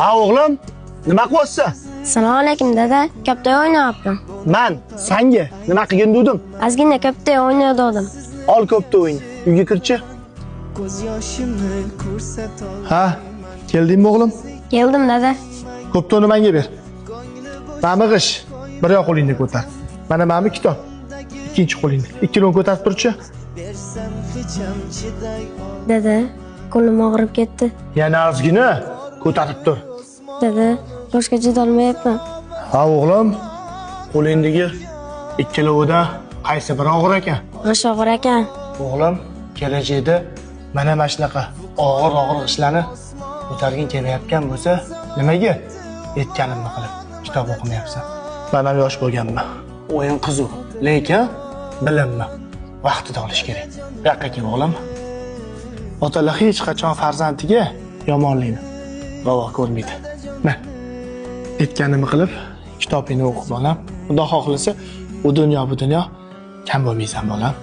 Ha o'g'lim, nima qilyapsan? Assalomu alaykum dada. Kaptoy o'ynayapman. Men senga nima qilgin dedim? Ozgina kaptoy o'ynayotgandim. Ol Kaptoyni, uyga kirchi. Ha, keldingmi o'g'lim? Keldim dada. Kaptoyni menga ber. Mamig'ish, bir yoq qo'lingni ko'tar. Mana mami kitob. Ikkinchi qo'lingni. Ikkilovini ko'tarib turchi. Dada, qo'lim og'rib ketdi. Yana ozgina ko'tarib tur. Dada, boshqa chidolmayapman. Ha o'g'lim, qo'lingdagi ikkilovida qaysi biri og'ir ekan? G'ish og'ir ekan. O'g'lim, kelajakda mana shunaqa og'ir ishlarni ko'targin kelayotgan bo'lsa, nimaga yetganimni qilib kitob o'qimayapsan? Men ham yosh bo'lganman. O'yin qiziq, lekin bilimni vaqtida olish kerak. Bu yoqqa kel o'g'lim. Otalar hech qachon farzandiga yomonlikni ravo ko'rmaydi. Mana yetganimni qilib kitobingni o'qib bolam. Xudo xohlasa, bu dunyo kam bo'lmaysan bolam.